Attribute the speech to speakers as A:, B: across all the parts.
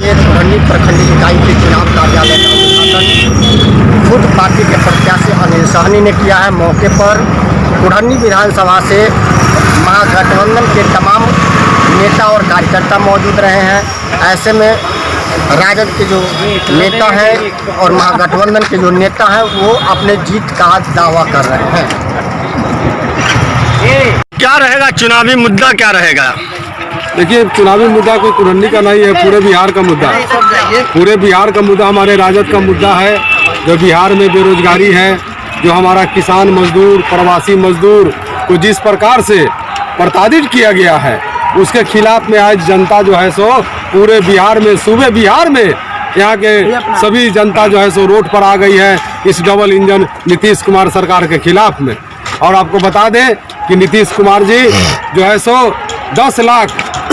A: ये कुढ़नी प्रखंड इकाई के चुनाव कार्यालय का उद्घाटन खुद पार्टी के प्रत्याशी अनिल सहनी ने किया है। मौके पर कुढ़नी विधानसभा से महागठबंधन के तमाम नेता और कार्यकर्ता मौजूद रहे हैं। ऐसे में राजद के जो नेता हैं और महागठबंधन के जो नेता हैं वो अपने जीत का दावा कर रहे हैं। क्या रहेगा चुनावी मुद्दा, क्या रहेगा?
B: देखिए, चुनावी मुद्दा कोई कुढ़नी का नहीं है, पूरे बिहार का मुद्दा है। पूरे बिहार का मुद्दा हमारे राजद का मुद्दा है। जो बिहार में बेरोजगारी है, जो हमारा किसान मजदूर, प्रवासी मजदूर को जिस प्रकार से प्रताड़ित किया गया है, उसके खिलाफ में आज जनता जो है सो पूरे बिहार में, सूबे बिहार में यहाँ के सभी जनता जो है सो रोड पर आ गई है इस डबल इंजन नीतीश कुमार सरकार के खिलाफ में। और आपको बता दें कि नीतीश कुमार जी जो है सो 10 लाख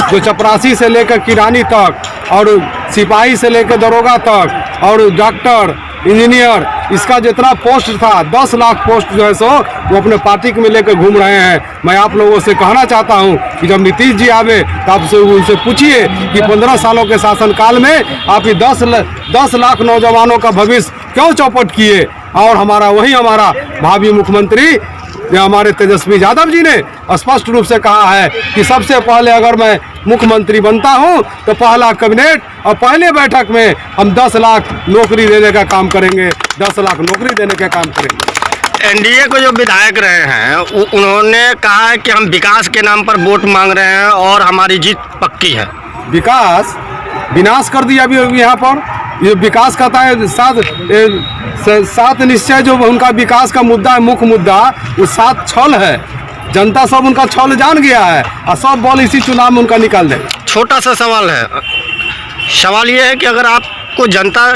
B: जो चपरासी से लेकर किरानी तक और सिपाही से लेकर दरोगा तक और डॉक्टर, इंजीनियर, इसका जितना पोस्ट था 10 लाख पोस्ट जो है सो वो अपने पार्टी में लेकर घूम रहे हैं। मैं आप लोगों से कहना चाहता हूं कि जब नीतीश जी आवे तो आप उनसे पूछिए कि 15 सालों के शासनकाल में आप ये 10 लाख नौजवानों का भविष्य क्यों चौपट किए। और हमारा भावी मुख्यमंत्री हमारे तेजस्वी यादव जी ने स्पष्ट रूप से कहा है कि सबसे पहले अगर मैं मुख्यमंत्री बनता हूं तो पहला कैबिनेट और पहले बैठक में हम 10 लाख नौकरी देने का काम करेंगे, 10 लाख नौकरी देने का काम करेंगे।
A: एनडीए को जो विधायक रहे हैं उन्होंने कहा है कि हम विकास के नाम पर वोट मांग रहे हैं और हमारी जीत पक्की है।
B: विकास विनाश कर दिया अभी यहाँ पर। ये विकास कहता है सात निश्चय, जो उनका विकास का मुद्दा है, मुख्य मुद्दा वो 7 छल है। जनता सब उनका छल जान गया है और सब बॉल इसी चुनाव में उनका निकाल दे।
A: छोटा सा सवाल है, सवाल ये है कि अगर आपको जनता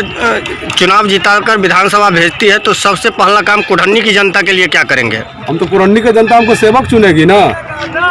A: चुनाव जिताकर विधानसभा भेजती है तो सबसे पहला काम कुढ़नी की जनता के लिए क्या करेंगे?
B: हम तो कुढ़नी की जनता हमको सेवक चुनेगी ना,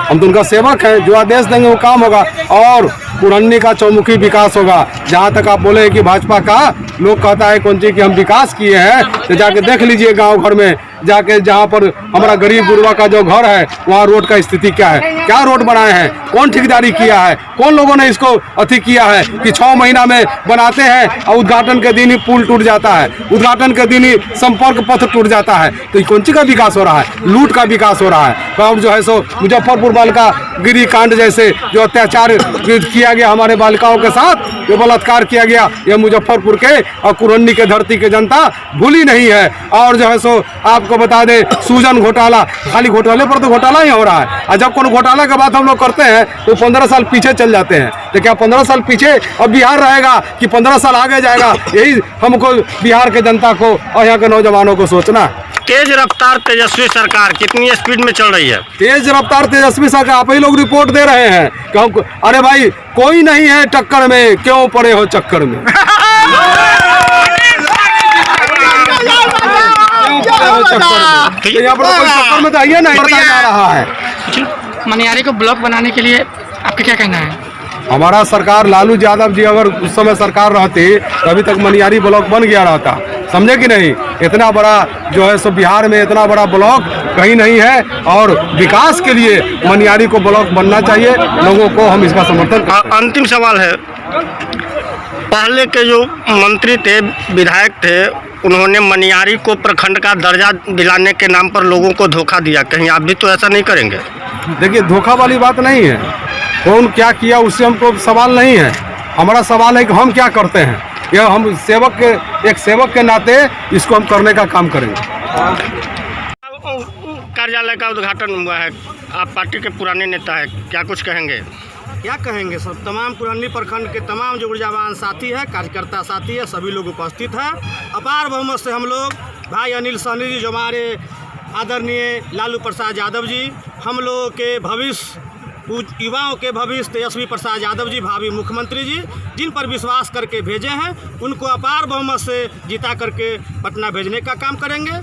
B: हम तो उनका सेवक हैं। जो आदेश देंगे वो काम होगा और कुढ़नी का चौमुखी विकास होगा। जहाँ तक आप बोले कि भाजपा का लोग कहता है कौन चीज़ की हम विकास किए हैं, तो जाके देख लीजिए गांव घर में जाके, जहाँ पर हमारा गरीब गुरबा का जो घर है वहाँ रोड का स्थिति क्या है, क्या रोड बनाए हैं, कौन ठेकेदारी किया है, कौन लोगों ने इसको अति किया है कि 6 महीना में बनाते हैं और उद्घाटन के दिन ही पुल टूट जाता है, उद्घाटन के दिन ही संपर्क पथ टूट जाता है। तो ये कौन चीज़ का विकास हो रहा है? लूट का विकास हो रहा है। और जो है सो मुजफ्फरपुर बालिका गिरी कांड जैसे जो अत्याचार किया गया हमारे बालिकाओं के साथ, जो बलात्कार किया गया, ये मुजफ्फरपुर के और कुढ़नी के धरती के जनता भूली नहीं है। और जो है सो आपको बता दें, सूजन घोटाला, खाली घोटाले पर तो घोटाला ही हो रहा है। और जब कोई घोटाला की बात हम लोग करते हैं तो 15 साल पीछे चल जाते हैं। तो क्या 15 साल पीछे अब बिहार रहेगा कि 15 साल आगे जाएगा? यही हमको बिहार के जनता को और यहाँ के नौजवानों को सोचना।
A: तेज रफ्तार तेजस्वी सरकार कितनी स्पीड में चल रही है?
B: तेज रफ्तार तेजस्वी सरकार, आप ही लोग रिपोर्ट दे रहे हैं कि अरे भाई कोई नहीं है टक्कर में, क्यों पड़े हो चक्कर में। यहाँ पर कोई चक्कर में तो आइए नहीं जा रहा है।
C: मनियारी को ब्लॉक बनाने के लिए आपका क्या कहना है?
B: हमारा सरकार लालू यादव जी अगर उस समय सरकार रहती तो अभी तक मनियारी ब्लॉक बन गया रहता, समझे कि नहीं। इतना बड़ा जो है सो बिहार में इतना बड़ा ब्लॉक कहीं नहीं है और विकास के लिए मनियारी को ब्लॉक बनना चाहिए। लोगों को हम इसका समर्थन करते हैं।
A: अंतिम सवाल है, पहले के जो मंत्री थे, विधायक थे, उन्होंने मनियारी को प्रखंड का दर्जा दिलाने के नाम पर लोगों को धोखा दिया, कहीं आप भी तो ऐसा नहीं करेंगे?
B: देखिए, धोखा वाली बात नहीं है। कौन क्या किया उससे हमको सवाल नहीं है। हमारा सवाल है कि हम क्या करते हैं। यह हम एक सेवक के नाते इसको हम करने का काम करेंगे।
A: कार्यालय का उद्घाटन हुआ है, आप पार्टी के पुराने नेता हैं, क्या कुछ कहेंगे?
D: क्या कहेंगे, सब तमाम कुढ़नी प्रखंड के तमाम जो ऊर्जावान साथी है, कार्यकर्ता साथी है, सभी लोग उपस्थित हैं। अपार बहुमत से हम लोग भाई अनिल सहनी जी, जो हमारे आदरणीय लालू प्रसाद यादव जी, हम लोगों के भविष्य, युवाओं के भविष्य तेजस्वी प्रसाद यादव जी, भावी मुख्यमंत्री जी, जिन पर विश्वास करके भेजे हैं, उनको अपार बहुमत से जिता करके पटना भेजने का काम करेंगे।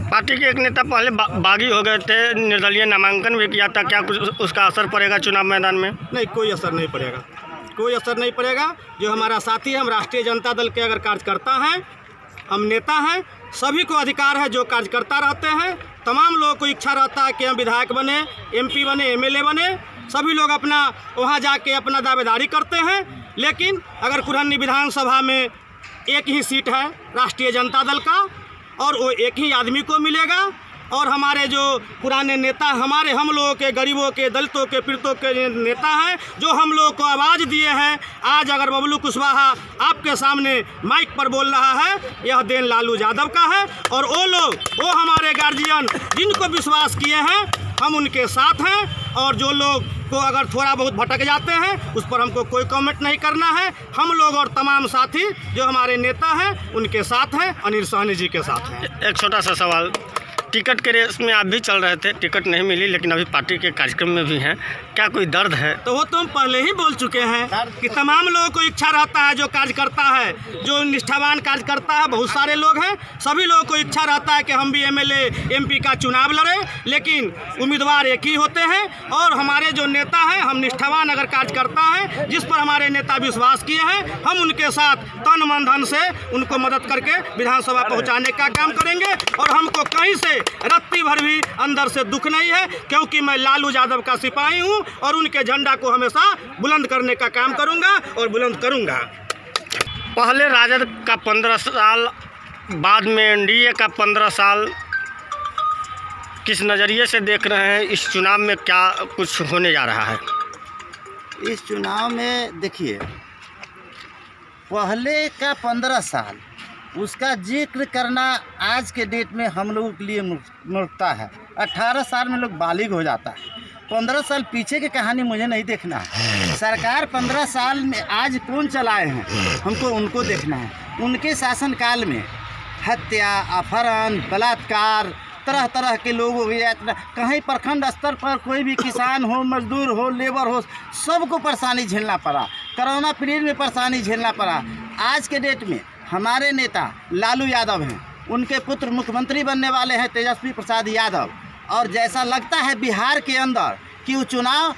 A: पार्टी के एक नेता पहले बागी हो गए थे, निर्दलीय नामांकन भी किया था, क्या कुछ उसका असर पड़ेगा चुनाव मैदान में?
D: नहीं, कोई असर नहीं पड़ेगा, कोई असर नहीं पड़ेगा। जो हमारा साथी है, हम राष्ट्रीय जनता दल के अगर कार्यकर्ता हैं, हम नेता हैं, सभी को अधिकार है, जो कार्यकर्ता रहते हैं, तमाम लोगों को इच्छा रहता है कि हम विधायक बने, MP बने, MLA बने, सभी लोग अपना वहाँ जाके अपना दावेदारी करते हैं। लेकिन अगर कुरहनी विधानसभा में एक ही सीट है राष्ट्रीय जनता दल का और वो एक ही आदमी को मिलेगा और हमारे जो पुराने नेता हम लोगों के गरीबों के दलितों के पीड़ितों के नेता हैं जो हम लोगों को आवाज़ दिए हैं, आज अगर बबलू कुशवाहा आपके सामने माइक पर बोल रहा है, यह देन लालू यादव का है और वो हमारे गार्जियन जिनको विश्वास किए हैं हम उनके साथ हैं और जो लोग को अगर थोड़ा बहुत भटक जाते हैं उस पर हमको कोई कमेंट नहीं करना है। हम लोग और तमाम साथी जो हमारे नेता हैं उनके साथ हैं, अनिल सहनी जी के साथ हैं।
E: एक छोटा सा सवाल, टिकट के रेस में आप भी चल रहे थे, टिकट नहीं मिली लेकिन अभी पार्टी के कार्यक्रम में भी हैं, क्या कोई दर्द है?
D: तो वो तो हम पहले ही बोल चुके हैं कि तमाम लोगों को इच्छा रहता है, जो कार्य करता है, जो निष्ठावान कार्य करता है, बहुत सारे लोग हैं, सभी लोगों को इच्छा रहता है कि हम भी एमएलए एमपी का चुनाव लड़ें, लेकिन उम्मीदवार एक ही होते हैं और हमारे जो नेता हैं, हम निष्ठावान अगर कार्य करता है जिस पर हमारे नेता विश्वास किए हैं, हम उनके साथ तन मन धन से उनको मदद करके विधानसभा पहुँचाने का काम करेंगे और हमको कहीं से रत्ती भर भी अंदर से दुख नहीं है, क्योंकि मैं लालू यादव का सिपाही हूं और उनके झंडा को हमेशा बुलंद करने का काम करूंगा और बुलंद करूंगा।
E: पहले राजद का 15 साल, बाद में एनडीए का 15 साल, किस नज़रिए से देख रहे हैं इस चुनाव में क्या कुछ होने जा रहा है?
F: इस चुनाव में देखिए, पहले का 15 साल उसका जिक्र करना आज के डेट में हम लोगों के लिए मूर्खता है। 18 साल में लोग बालिग हो जाता है, 15 साल पीछे की कहानी मुझे नहीं देखना है। सरकार 15 साल में आज कौन चलाए हैं हमको उनको देखना है। उनके शासनकाल में हत्या, अपहरण, बलात्कार, तरह तरह के लोग हो गए, कहीं प्रखंड स्तर पर कोई भी किसान हो, मजदूर हो, लेबर हो, सबको परेशानी झेलना पड़ा। कोरोना पीरियड में परेशानी झेलना पड़ा। आज के डेट में हमारे नेता लालू यादव हैं, उनके पुत्र मुख्यमंत्री बनने वाले हैं तेजस्वी प्रसाद यादव, और जैसा लगता है बिहार के अंदर कि वो चुनाव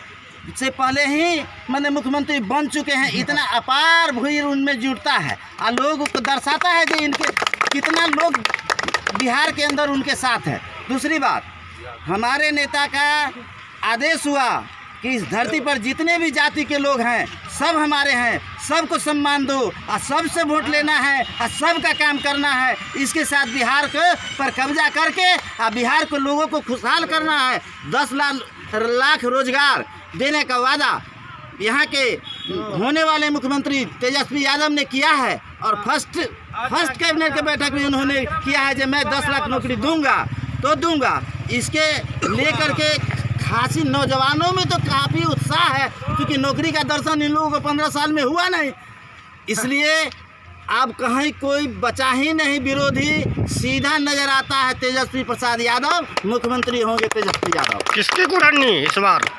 F: से पहले ही मैंने मुख्यमंत्री बन चुके हैं, इतना अपार भीड़ उनमें जुटता है और लोगों को दर्शाता है कि इनके कितना लोग बिहार के अंदर उनके साथ है। दूसरी बात, हमारे नेता का आदेश हुआ कि इस धरती पर जितने भी जाति के लोग हैं सब हमारे हैं, सबको सम्मान दो और सबसे वोट लेना है और सबका काम करना है। इसके साथ बिहार के पर कब्जा करके और बिहार के लोगों को खुशहाल करना है। 10 लाख रोजगार देने का वादा यहाँ के होने वाले मुख्यमंत्री तेजस्वी यादव ने किया है और फर्स्ट कैबिनेट के बैठक में उन्होंने किया है कि मैं 10 लाख नौकरी दूंगा तो दूंगा। इसके लेकर के खासी नौजवानों में तो काफ़ी उत्साह है, क्योंकि नौकरी का दर्शन इन लोगों को 15 साल में हुआ नहीं। इसलिए अब कहीं कोई बचा ही नहीं विरोधी, सीधा नजर आता है तेजस्वी प्रसाद यादव मुख्यमंत्री होंगे। तेजस्वी यादव
E: किसकी कुरहनी इस बार?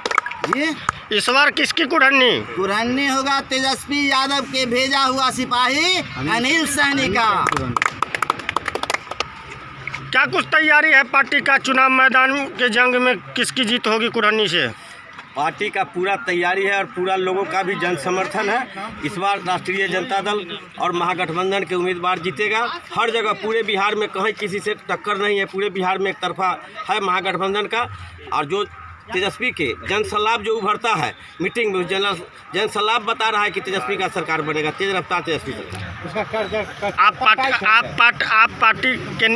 F: ये
E: इस बार किसकी कुरहनी?
F: कुरहनी होगा तेजस्वी यादव के भेजा हुआ सिपाही अनिल सहनी का।
E: क्या कुछ तैयारी है पार्टी का? चुनाव मैदान के जंग में किसकी जीत होगी कुरहनी से?
D: पार्टी का पूरा तैयारी है और पूरा लोगों का भी जन समर्थन है। इस बार राष्ट्रीय जनता दल और महागठबंधन के उम्मीदवार जीतेगा। हर जगह पूरे बिहार में कहीं किसी से टक्कर नहीं है, पूरे बिहार में एक तरफा है महागठबंधन का। और जो तेजस्वी के जन सलाब जो उभरता है मीटिंग में, जन सलाब बता रहा है कि तेजस्वी का सरकार बनेगा, तेज रफ्तार तेजस्वी सरकार।
E: आप पार्टी के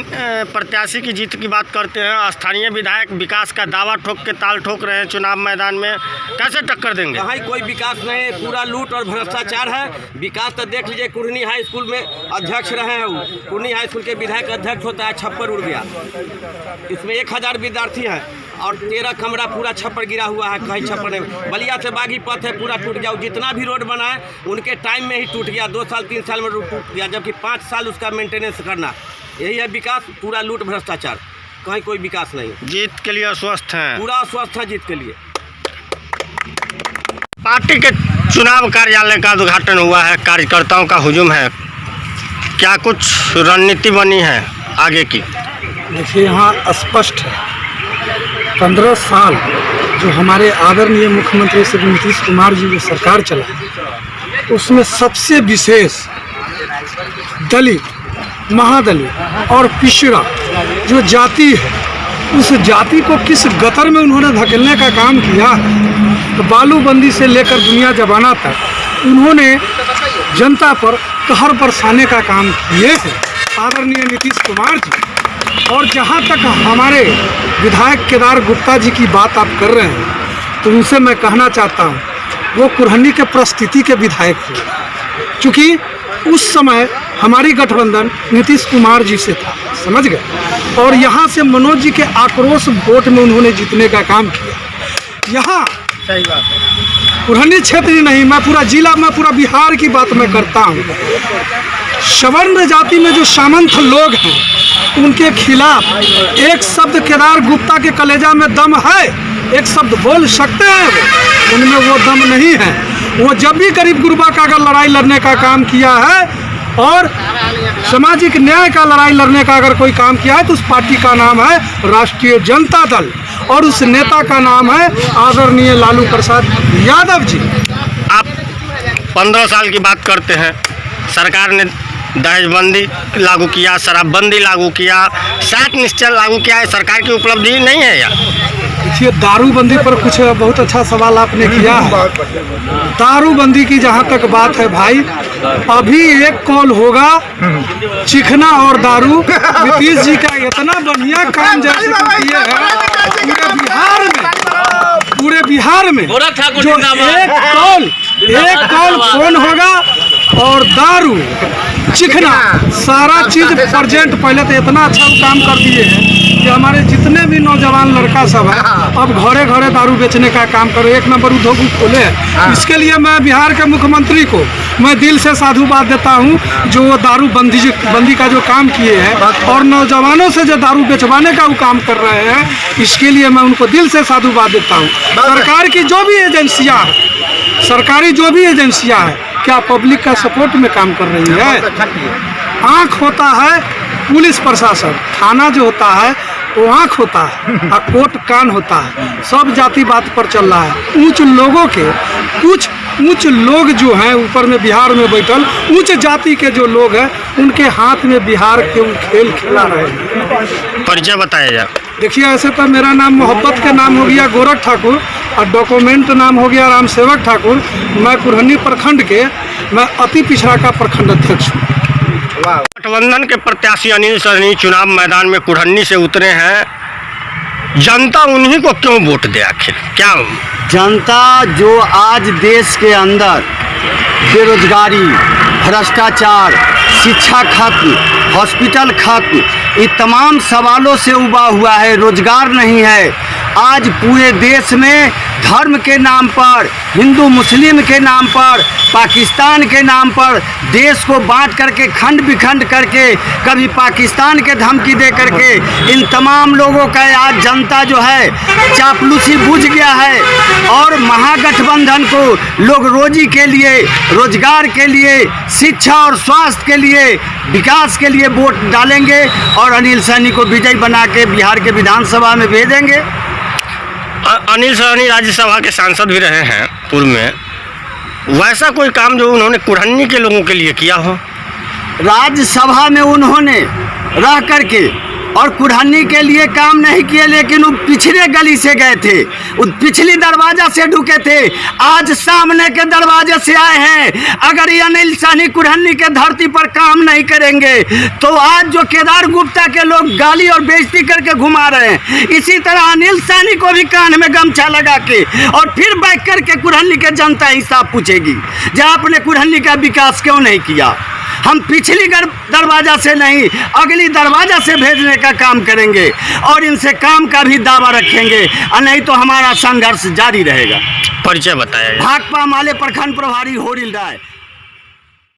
E: प्रत्याशी की जीत की बात करते हैं, स्थानीय विधायक विकास का दावा ठोक के ताल ठोक रहे हैं चुनाव मैदान में, कैसे टक्कर देंगे?
D: कहीं कोई विकास नहीं है, पूरा लूट और भ्रष्टाचार है। विकास तो देख लीजिए, कुरहनी हाई स्कूल में अध्यक्ष रहे हैं वो, कुरहनी हाई स्कूल के विधायक अध्यक्ष होता है, छप्पर उड़ गया। इसमें 1000 विद्यार्थी हैं और 13 कमरा पूरा छप्पर गिरा हुआ है, कहीं छप्पर नहीं। बलिया से बागी पथ है, पूरा टूट गया। जितना भी रोड बना है उनके टाइम में ही टूट गया, 2 साल 3 साल में टूट गया, जबकि 5 साल उसका मेंटेनेंस करना। यही है विकास, पूरा लूट भ्रष्टाचार, कहीं कोई विकास नहीं।
E: जीत के लिए अस्वस्थ हैं,
D: पूरा अस्वस्थ है जीत के लिए।
E: पार्टी के चुनाव कार्यालय का उद्घाटन हुआ है, कार्यकर्ताओं का हुजूम है, क्या कुछ रणनीति बनी है आगे की?
G: देखिए, यहाँ स्पष्ट है 15 साल जो हमारे आदरणीय मुख्यमंत्री श्री नीतीश कुमार जी जो सरकार चला, उसमें सबसे विशेष दलित, महादलित और पिछड़ा जो जाति है, उस जाति को किस गतर में उन्होंने धकेलने का काम किया। तो बालूबंदी से लेकर दुनिया जमाना तक उन्होंने जनता पर कहर बरसाने का काम किए हैं आदरणीय नीतीश कुमार जी। और जहाँ तक हमारे विधायक केदार गुप्ता जी की बात आप कर रहे हैं तो उनसे मैं कहना चाहता हूँ वो कुरहनी के परिस्थिति के विधायक थे, चूँकि उस समय हमारी गठबंधन नीतीश कुमार जी से था, समझ गए। और यहाँ से मनोज जी के आक्रोश वोट में उन्होंने जीतने का काम किया। यहाँ
A: सही बात है।
G: कुरहनी क्षेत्र ही नहीं, मैं पूरा जिला में पूरा बिहार की बात मैं करता हूँ। सवर्ण जाति में जो सामंत लोग हैं उनके खिलाफ एक शब्द केदार गुप्ता के कलेजा में दम है, एक शब्द बोल सकते हैं, उनमें वो दम नहीं है। वो जब भी गरीब गुरबा का अगर लड़ाई लड़ने का काम किया है और सामाजिक न्याय का लड़ाई लड़ने का अगर कोई काम किया है तो उस पार्टी का नाम है राष्ट्रीय जनता दल और उस नेता का नाम है आदरणीय लालू प्रसाद यादव जी।
E: आप 15 साल की बात करते हैं, सरकार ने दहेजबंदी लागू किया, शराबबंदी लागू किया, 7 निश्चय लागू किया है, सरकार की उपलब्धि नहीं है यार?
G: देखिए, दारूबंदी पर कुछ बहुत अच्छा सवाल आपने किया है। दारूबंदी की जहाँ तक बात है भाई, अभी एक कॉल होगा चिकना और दारू, नीतीश जी का इतना बढ़िया काम जैसे किए हैं पूरे बिहार में जो एक कॉल फोन होगा और दारू चिकना सारा चीज प्रेजेंट। पहले तो इतना अच्छा काम कर दिए हैं कि हमारे जितने भी नौजवान लड़का सब है अब घरे घरे दारू बेचने का काम करो, 1 नंबर उद्योग खोले। इसके लिए मैं बिहार के मुख्यमंत्री को मैं दिल से साधुवाद देता हूं जो वो दारू बंदी का जो काम किए हैं और नौजवानों से जो दारू बेचवाने का वो काम कर रहे हैं, इसके लिए मैं उनको दिल से साधुवाद देता हूँ। सरकार की जो भी एजेंसियाँ हैं, सरकारी जो भी एजेंसियाँ हैं, क्या पब्लिक का सपोर्ट में काम कर रही है? आँख होता है पुलिस प्रशासन, थाना जो होता है वो आँख होता है और कोर्ट कान होता है। सब जाति बात पर चल रहा है। ऊंच लोगों के कुछ ऊंच लोग जो हैं ऊपर में बिहार में बैठल उच्च जाति के जो लोग हैं उनके हाथ में बिहार के खेल खेला रहे हैं।
E: परिचय बताया जाए।
G: देखिए, ऐसे तो मेरा नाम मोहब्बत के नाम हो गया गोरख ठाकुर और डॉक्यूमेंट नाम हो गया राम सेवक ठाकुर। मैं कुरहनी प्रखंड के मैं अति पिछड़ा का प्रखंड अध्यक्ष हूँ।
E: गठबंधन के प्रत्याशी अनिल सहनी चुनाव मैदान में कुरहनी से उतरे हैं, जनता उन्हीं को क्यों वोट दे? आखिर क्या
A: जनता जो आज देश के अंदर बेरोजगारी, भ्रष्टाचार, शिक्षा खत्म, हॉस्पिटल खत्म, ये तमाम सवालों से उबा हुआ है, रोजगार नहीं है। आज पूरे देश में धर्म के नाम पर, हिंदू मुस्लिम के नाम पर, पाकिस्तान के नाम पर देश को बांट करके खंड विखंड करके कभी पाकिस्तान के धमकी दे करके इन तमाम लोगों का आज जनता जो है चापलूसी बुझ गया है और महागठबंधन को लोग रोजी के लिए, रोजगार के लिए, शिक्षा और स्वास्थ्य के लिए, विकास के लिए वोट डालेंगे और अनिल सहनी को विजयी बना के बिहार के विधानसभा में भेजेंगे।
E: अनिल सहनी राज्यसभा के सांसद भी रहे हैं पूर्व में, वैसा कोई काम जो उन्होंने कुरहनी के लोगों के लिए किया हो?
A: राज्यसभा में उन्होंने रह करके और कुरहनी के लिए काम नहीं किए, लेकिन वो पिछले गली से गए थे, वो पिछली दरवाजा से ढुके थे, आज सामने के दरवाजे से आए हैं। अगर ये अनिल सहनी कुरहनी के धरती पर काम नहीं करेंगे तो आज जो केदार गुप्ता के लोग गाली और बेइज्जती करके घुमा रहे हैं, इसी तरह अनिल सहनी को भी कान में गमछा लगा के और फिर बैठ करके कुरहनी के जनता हिसाब पूछेगी जब आपने कुरहनी का विकास क्यों नहीं किया। हम पिछली दरवाजा से नहीं, अगली दरवाजा से भेजने का काम करेंगे और इनसे काम का भी दावा रखेंगे, और नहीं तो हमारा संघर्ष जारी रहेगा।
E: परिचय बताया।
A: भाकपा माले प्रखंड प्रभारी होरिल राय।